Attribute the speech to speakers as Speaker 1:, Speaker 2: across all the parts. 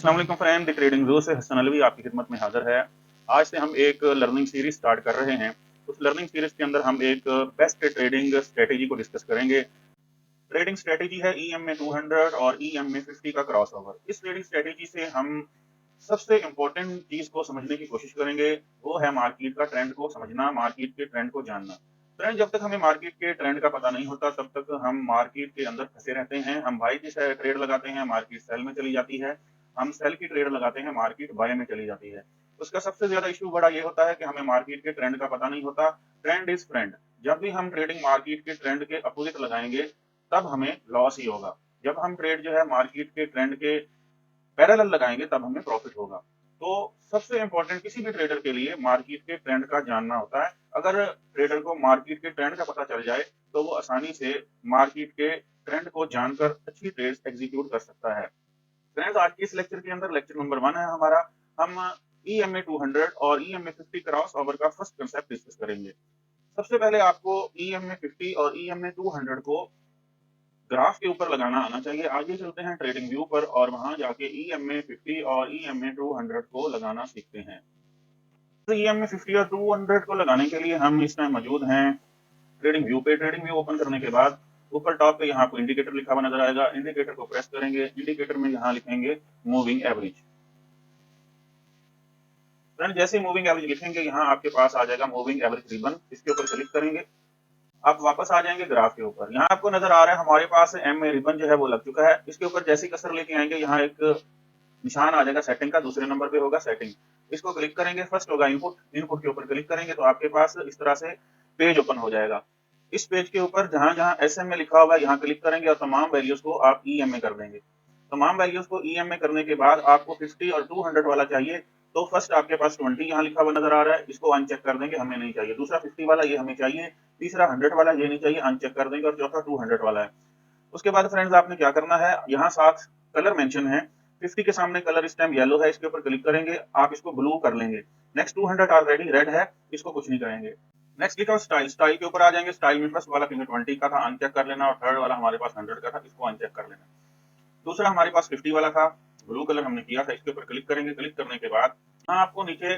Speaker 1: अस्सलाम वालेकुम friend, the trading view से हसन अलवी आपकी खिदमत में हाजिर है। आज से हम एक लर्निंग सीरीज स्टार्ट कर रहे हैं। उस लर्निंग सीरीज के अंदर हम एक बेस्ट ट्रेडिंग स्ट्रेटेजी को डिस्कस करेंगे। ट्रेडिंग स्ट्रेटेजी है EMA 200 और EMA 50 का क्रॉस ओवर। इस ट्रेडिंग स्ट्रेटेजी से हम सबसे इम्पोर्टेंट चीज को समझने की कोशिश करेंगे, वो है मार्केट का ट्रेंड को समझना, मार्केट के ट्रेंड को जानना। फ्रेंड, जब तक हमें मार्केट के ट्रेंड का पता नहीं होता तब तक हम मार्केट के अंदर फंसे रहते हैं। हम बाई की ट्रेड लगाते हैं, मार्केट सेल में चली जाती है। हम सेल की ट्रेड लगाते हैं, मार्केट बाय में चली जाती है। उसका सबसे ज्यादा इशू बड़ा ये होता है कि हमें मार्केट के ट्रेंड का पता नहीं होता। Trend is friend. जब भी हम ट्रेडिंग मार्केट के ट्रेंड के अपोजिट लगाएंगे तब हमें लॉस ही होगा। जब हम ट्रेड जो है मार्केट के ट्रेंड के पैरेलल लगाएंगे तब हमें प्रॉफिट होगा। तो सबसे इंपॉर्टेंट किसी भी ट्रेडर के लिए मार्केट के ट्रेंड का जानना होता है। अगर ट्रेडर को मार्केट के ट्रेंड का पता चल जाए तो वो आसानी से मार्केट के ट्रेंड को जानकर अच्छी ट्रेड्स एग्जीक्यूट कर सकता है। फ्रेंड्स, आज के इस लेक्चर के अंदर लेक्चर नंबर 1 है हमारा। हम EMA 200 और EMA 50 क्रॉस ओवर का फर्स्ट कंसेप्ट डिस्कस करेंगे। सबसे पहले आपको EMA 50 और EMA 200 को ग्राफ के ऊपर लगाना आना चाहिए। आगे चलते हैं ट्रेडिंग व्यू पर और वहां जाके EMA 50 और EMA 200 को लगाना सीखते हैं। तो EMA 50 और 200 को लगाने के लिए हम इस टाइम मौजूद हैं ट्रेडिंग व्यू पे। ट्रेडिंग व्यू ओपन करने के बाद ऊपर टॉप पे यहाँ आपको इंडिकेटर लिखा हुआ नजर आएगा। इंडिकेटर को प्रेस करेंगे, इंडिकेटर में यहाँ लिखेंगे मूविंग एवरेज। फ्रेंड, जैसे मूविंग एवरेज लिखेंगे यहाँ आपके पास आ जाएगा मूविंग एवरेज रिबन। इसके ऊपर क्लिक करेंगे, आप वापस आ जाएंगे ग्राफ के ऊपर। यहाँ आपको नजर आ रहा है हमारे पास एम रिबन जो है वो लग चुका है। इसके ऊपर जैसे कसर लेके आएंगे यहाँ एक निशान आ जाएगा सेटिंग का, दूसरे नंबर पे होगा सेटिंग। इसको क्लिक करेंगे, फर्स्ट होगा इनपुट। इनपुट के ऊपर क्लिक करेंगे तो आपके पास इस तरह से पेज ओपन हो जाएगा। इस पेज के ऊपर जहां जहां SM में लिखा होगा यहाँ क्लिक करेंगे और तमाम वैल्यूज को आप EMA कर देंगे। तमाम वैल्यूज को EMA करने के बाद आपको 50 और 200 वाला चाहिए। तो फर्स्ट आपके पास 20 यहाँ लिखा हुआ नजर आ रहा है, इसको अनचेक कर देंगे, हमें नहीं चाहिए। दूसरा 50 वाला, ये हमें चाहिए। तीसरा 100 वाला, ये नहीं चाहिए, अनचेक कर देंगे। और चौथा 200 वाला है। उसके बाद फ्रेंड्स आपने क्या करना है, यहाँ 7 कलर मेंशन है। 50 के सामने कलर इस टाइम येलो है, इसके ऊपर क्लिक करेंगे, आप इसको ब्लू कर लेंगे। नेक्स्ट 200 ऑलरेडी रेड है, इसको कुछ नहीं करेंगे। नेक्स्ट लिखा स्टाइल, स्टाइल के ऊपर आ जाएंगे। स्टाइल में फर्स्ट वाला फिंगर 20 का था, अनचेक कर लेना। और थर्ड वाला हमारे पास 100 का था, इसको अनचेक कर लेना। दूसरा हमारे पास 50 वाला था, ब्लू कलर हमने किया था, इसके ऊपर क्लिक करेंगे। क्लिक करने के बाद यहाँ आपको नीचे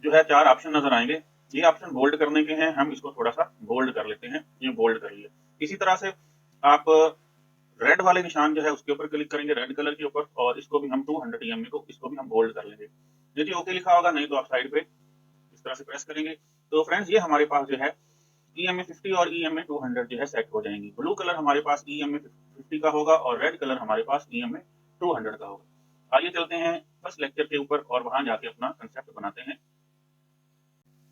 Speaker 1: जो है 4 ऑप्शन नजर आएंगे। ये ऑप्शन बोल्ड करने के हैं, हम इसको थोड़ा सा बोल्ड कर लेते हैं। ये बोल्ड कर लिए। इसी तरह से आप रेड वाले निशान जो है उसके ऊपर क्लिक करेंगे, रेड कलर के ऊपर, और इसको भी हम 200 EMA को, इसको भी हम बोल्ड कर लेंगे। यदि ओके लिखा होगा, नहीं तो आप साइड पे इस तरह से प्रेस करेंगे। तो फ्रेंड्स, ये हमारे पास जो है EMA 50 और EMA 200 जो है सेट हो जाएंगी। ब्लू कलर हमारे पास EMA 50 का होगा और रेड कलर हमारे पास EMA 200 का होगा। आइए चलते हैं फर्स्ट लेक्चर के ऊपर और वहां जाके अपना कंसेप्ट बनाते हैं।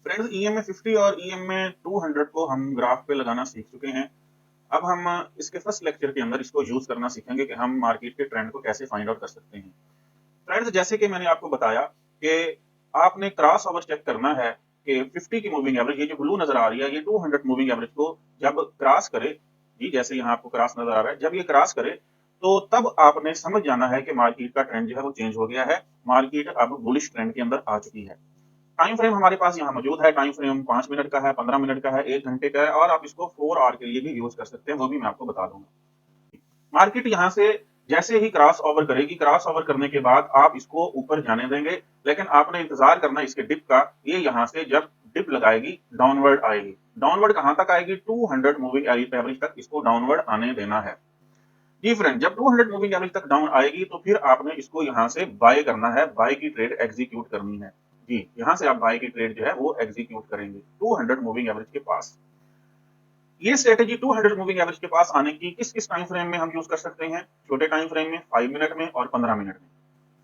Speaker 1: फ्रेंड्स, EMA 50 और EMA 200 को हम ग्राफ पे लगाना सीख चुके हैं। अब हम इसके फर्स्ट लेक्चर के अंदर इसको यूज करना सीखेंगे कि हम मार्केट के ट्रेंड को कैसे फाइंड आउट कर सकते हैं। फ्रेंड्स, जैसे कि मैंने आपको बताया कि आपने क्रॉस ओवर चेक करना है कि 50 की मूविंग एवरेज, ये जो ब्लू नजर आ रही है, ये 200 मूविंग एवरेज को जब क्रॉस करे, जी जैसे यहाँ आपको क्रॉस नजर आ रहा है, जब ये क्रॉस करे तो तब आपने समझ जाना है कि मार्केट का ट्रेंड जो है वो चेंज हो गया है। मार्केट अब बुलिश ट्रेंड के अंदर आ चुकी है। टाइम फ्रेम हमारे पास यहाँ मौजूद है। टाइम फ्रेम 5 मिनट का है, 15 मिनट का है, 1 घंटे का है, और आप इसको 4 आवर के लिए भी यूज कर सकते हैं, वो भी मैं आपको बता दूंगा। मार्केट यहाँ से जैसे ही क्रॉस ओवर करेगी, क्रॉस ओवर करने के बाद आप इसको ऊपर जाने देंगे, लेकिन आपने इंतजार करना इसके डिप का। ये यहाँ से जब डिप लगाएगी डाउनवर्ड आएगी। डाउनवर्ड कहां तक आएगी, 200 मूविंग एवरेज तक इसको डाउनवर्ड आने देना है। जी फ्रेंड, जब 200 मूविंग एवरेज तक डाउन आएगी तो फिर आपने इसको यहाँ से बाय करना है, बाय की ट्रेड एग्जीक्यूट करनी है। जी, यहाँ से आप बाय की ट्रेड जो है वो एग्जीक्यूट करेंगे 200 मूविंग एवरेज के पास। ये स्ट्रेटेजी 200 मूविंग एवरेज के पास आने की किस किस टाइम फ्रेम में हम यूज कर सकते हैं? छोटे टाइम फ्रेम में 5 मिनट में और 15 मिनट में।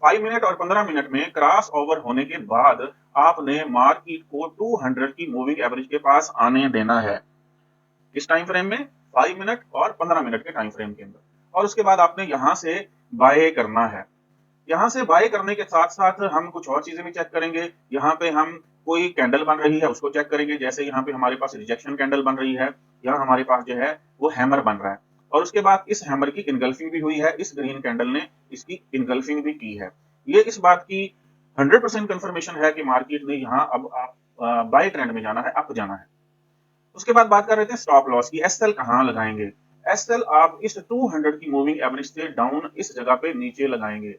Speaker 1: 5 मिनट और 15 मिनट में क्रॉस ओवर होने के बाद आपने मार्केट को 200 की मूविंग एवरेज के पास आने देना है। किस टाइम फ्रेम में? 5 मिनट और 15 मिनट के टाइम फ्रेम के अंदर। और उसके बाद आपने यहां से बाय करना है। यहाँ से बाय करने के साथ साथ हम कुछ और चीजें भी चेक करेंगे। यहाँ पे हम कोई कैंडल बन रही है उसको चेक करेंगे। जैसे यहाँ पे हमारे पास रिजेक्शन कैंडल बन रही है, यहाँ हमारे पास जो है वो हैमर बन रहा है, और उसके बाद इस हैमर की इनगल्फिंग भी हुई है, इस ग्रीन कैंडल ने इसकी इनगल्फिंग भी की है। ये इस बात की 100% कंफर्मेशन है कि मार्केट ने यहाँ अब आप बाय ट्रेंड में जाना है, अप जाना है। उसके बाद बात कर रहे थे स्टॉप लॉस की। एसएल कहाँ लगाएंगे? एसएल आप इस 200 की मूविंग एवरेज से डाउन इस जगह पे नीचे लगाएंगे।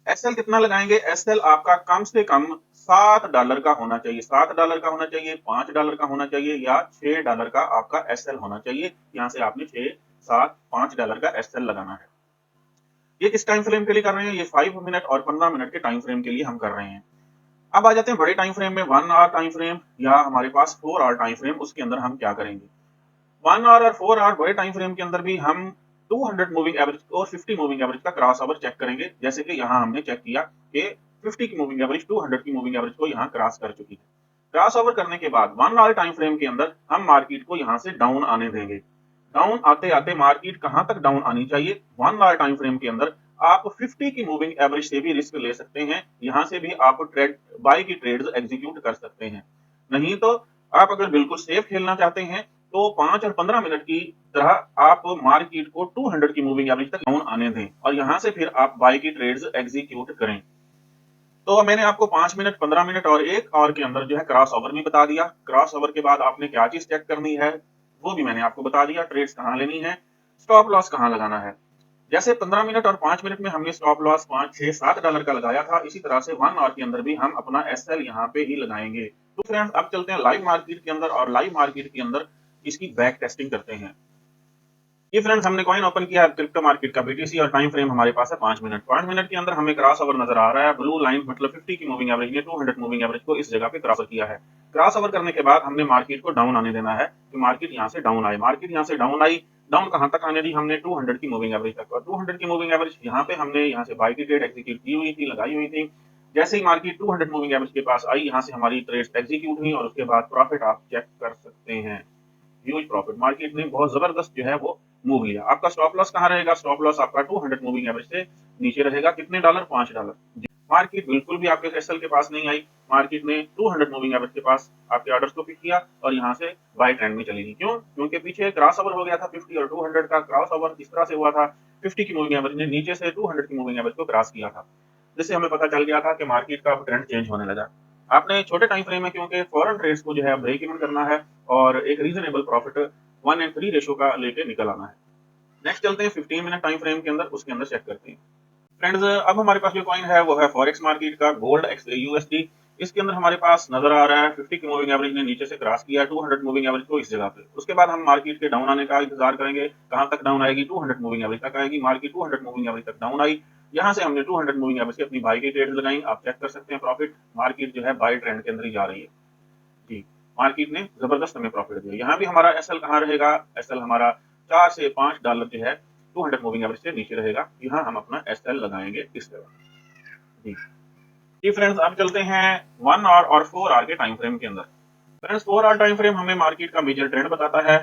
Speaker 1: एसएल कितना लगाएंगे? एसएल आपका कम से कम $7 का होना चाहिए, $7 का होना चाहिए, $5 का होना चाहिए या $6 का आपका एसएल होना चाहिए। यहाँ से आपने 6, 7, $5 का एसएल लगाना है। ये किस टाइम फ्रेम के लिए कर रहे हैं? ये 5 मिनट और 15 मिनट के टाइम फ्रेम के लिए हम कर रहे हैं। अब आ जाते हैं बड़े टाइम फ्रेम में, 1 आवर टाइम फ्रेम या हमारे पास 4 आवर टाइम फ्रेम। उसके अंदर हम क्या करेंगे? 1 आवर और 4 आवर बड़े टाइम फ्रेम के अंदर भी हम 200 मूविंग एवरेज और 50 मूविंग एवरेज का क्रॉस ओवर चेक करेंगे। जैसे कि यहाँ हमने चेक किया कि 50 की मूविंग एवरेज 200 की मूविंग एवरेज को यहाँ क्रॉस कर चुकी है। क्रॉस ओवर करने के बाद 1 आवर टाइम फ्रेम के अंदर हम मार्केट को यहाँ से डाउन आने देंगे। डाउन आते आते मार्केट कहां तक डाउन आनी चाहिए? 1 आवर टाइम फ्रेम के अंदर आप 50 की मूविंग एवरेज से भी रिस्क ले सकते हैं। यहां से भी आप ट्रेड बाय की ट्रेड्स एग्जीक्यूट कर सकते हैं। नहीं तो आप अगर बिल्कुल सेफ खेलना चाहते हैं तो 5 और 15 मिनट की तरह आप मार्केट को 200 की मूविंग एवरेज तक डाउन आने दें और यहां से फिर आप बाय की ट्रेड्स एग्जीक्यूट करें। तो मैंने आपको 5 मिनट, 15 मिनट और 1 आवर के अंदर जो है क्रॉस ओवर भी बता दिया। क्रॉस ओवर के बाद आपने क्या चीज चेक करनी है वो भी मैंने आपको बता दिया। ट्रेड्स कहाँ लेनी है, स्टॉप लॉस कहाँ लगाना है। जैसे 15 मिनट और 5 मिनट में हमने स्टॉप लॉस 5, 6, $7 का लगाया था, इसी तरह से 1 आवर के अंदर भी हम अपना एसएल यहाँ पे ही लगाएंगे। तो फ्रेंड्स अब चलते हैं लाइव मार्केट के अंदर और लाइव मार्केट के अंदर इसकी बैक टेस्टिंग करते हैं। ये फ्रेंड्स हमने कॉइन ओपन किया है क्रिप्टो मार्केट का बीटीसी और टाइम फ्रेम हमारे पास है 5 मिनट। 5 मिनट के अंदर हमें क्रॉस ओवर नजर आ रहा है। ब्लू लाइन मतलब 50 की मूविंग एवरेज ने 200 मूविंग एवरेज को इस जगह पे क्रॉस ओवर किया है। क्रॉस ओवर करने के बाद हमने मार्केट को डाउन आने देना है कि मार्केट यहाँ से डाउन आए। मार्केट यहाँ से डाउन आई, डाउन कहां तक आने दी? हमने 200 की मूविंग एवरेज तक। और 200 की मूविंग एवरेज यहाँ पे हमने यहाँ से बाय की ट्रेड एग्जीक्यूट की हुई थी, लगाई हुई थी। जैसे ही मार्केट 200 मूविंग एवरेज के पास आई, यहाँ से हमारी ट्रेड एग्जीक्यूट हुई और उसके बाद प्रॉफिट आप चेक कर सकते हैं। ह्यूज प्रॉफिट, मार्केट ने बहुत जबरदस्त जो है वो मूव लिया। आपका स्टॉप लॉस कहाँ रहेगा? स्टॉप लॉस आपका 200 मूविंग एवरेज से नीचे रहेगा। कितने डॉलर? $5। मार्केट बिल्कुल भी आपके एसएल के पास नहीं आई। मार्केट ने 200 मूविंग एवरेज के पास आपके ऑर्डर्स को पिक किया और यहाँ से बाय ट्रेंड में चली गई। क्यों? क्योंकि पीछे क्रॉस ओवर हो गया था 50 और 200 का। क्रॉस ओवर इस तरह से हुआ था, 50 की मूविंग एवरेज ने नीचे से 200 की मूविंग एवरेज को क्रॉस किया था, जिससे हमें पता चल गया था कि मार्केट का अब ट्रेंड चेंज होने लगा। आपने छोटे टाइम फ्रेम में क्योंकि फॉरेन ट्रेड्स को जो है ब्रेक इवन करना है और एक रीजनेबल प्रॉफिट 1:3 रेशियो का लेके निकल आना है। नेक्स्ट चलते हैं 15 मिनट टाइम फ्रेम के अंदर, उसके अंदर चेक करते हैं। फ्रेंड्स अब हमारे पास जो कॉइन है वो है फॉरेक्स मार्केट का गोल्ड यूएसडी। इसके अंदर हमारे पास नजर आ रहा है 50 की मूविंग एवरेज ने नीचे से क्रॉस किया 200 मूविंग एवरेज को इस जगह पे। उसके बाद हम मार्केट के डाउन आने का इंतजार करेंगे। कहां तक डाउन आएगी? 200 मूविंग एवरेज तक आएगी। मार्केट 200 मूविंग एवरेज तक डाउन आई, यहाँ से हमने 200 मूविंग एवरेज की अपनी बाय की ट्रेड लगाई। आप चेक कर सकते हैं प्रॉफिट, मार्केट जो है बाय ट्रेंड के अंदर ही जा रही है जी। मार्केट ने जबरदस्त हमें प्रॉफिट दिया। यहाँ भी हमारा एसएल कहाँ रहेगा? एसएल हमारा $4 से $5 जो है 200 मूविंग एवरेज से नीचे रहेगा। यहाँ हम अपना एसएल लगाएंगे इस तरह जी। जी फ्रेंड्स अब चलते हैं 1 आवर और 4 आवर के टाइम फ्रेम के अंदर। फ्रेंड्स 4 आवर टाइम फ्रेम हमें मार्केट का मेजर ट्रेंड बताता है।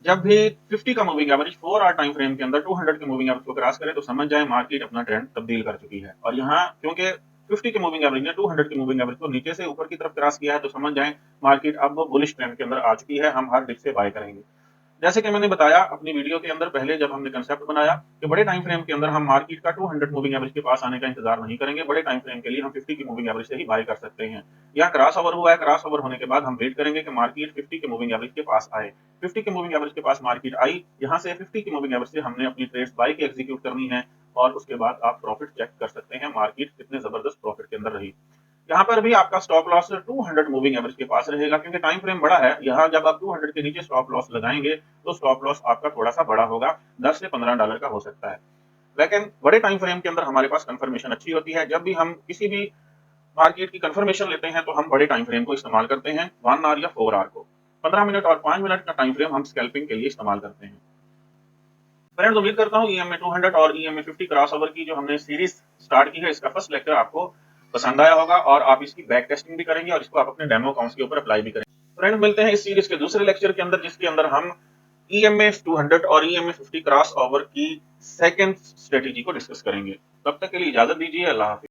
Speaker 1: जब भी 50 का moving average 4 hour time frame के अंदर 200 के मूविंग एवरेज को क्रॉस करे तो समझ जाए मार्केट अपना ट्रेंड तब्दील कर चुकी है। और यहाँ क्योंकि 50 के मूविंग एवरेज ने 200 की मूविंग एवरेज को नीचे से ऊपर की तरफ क्रॉस किया है तो समझ जाए मार्केट अब बुलिश ट्रेंड के अंदर आ चुकी है। हम हर डिप से बाय करेंगे। जैसे कि मैंने बताया अपनी वीडियो के अंदर पहले जब हमने कंसेप्ट बनाया कि बड़े टाइम फ्रेम के अंदर हम मार्केट का 200 मूविंग एवरेज के पास आने का इंतजार नहीं करेंगे। बड़े टाइम फ्रेम के लिए हम 50 की मूविंग एवरेज से ही बाय कर सकते हैं। यहाँ क्रॉस ओवर हुआ है, क्रॉस ओवर होने के बाद हम वेट करेंगे कि मार्केट 50 के मूविंग एवरेज के पास आए। 50 के मूविंग एवरेज के पास मार्केट आई, यहाँ से 50 की मूविंग एवरेज से हमने अपनी ट्रेड्स बाय की एग्जीक्यूट करनी है और उसके बाद आप प्रॉफिट चेक कर सकते हैं मार्केट कितने जबरदस्त प्रॉफिट के अंदर रही। यहाँ पर भी आपका स्टॉप लॉस 200 मूविंग एवरेज के पास रहेगा क्योंकि टाइम फ्रेम बड़ा है। यहाँ जब आप 200 के नीचे स्टॉप लॉस लगाएंगे तो स्टॉप लॉस आपका थोड़ा सा बड़ा होगा, $10 से $15 का हो सकता है। लेकिन बड़े टाइम फ्रेम के अंदर हमारे पास कंफर्मेशन अच्छी होती है। जब भी हम किसी भी मार्केट की कंफर्मेशन लेते हैं तो हम बड़े टाइम फ्रेम को इस्तेमाल करते हैं, 1 आवर या 4 आवर को। 15 मिनट और 5 मिनट का टाइम फ्रेम हम स्कैल्पिंग के लिए इस्तेमाल करते हैं। फ्रेंड्स उम्मीद करता हूँ EMA 200 और EMA 50 क्रॉसओवर की जो हमने सीरीज स्टार्ट की है इसका फर्स्ट लेक्चर आपको पसंद आया होगा और आप इसकी बैक टेस्टिंग भी करेंगे और इसको आप अपने डेमो अकाउंट्स के ऊपर अप्लाई भी करेंगे। फ्रेंड्स मिलते हैं इस सीरीज के दूसरे लेक्चर के अंदर जिसके अंदर हम EMA 200 और EMA 50 क्रॉसओवर की सेकंड स्ट्रेटेजी को डिस्कस करेंगे। तब तक के लिए इजाजत दीजिए। अल्लाह हाफिज।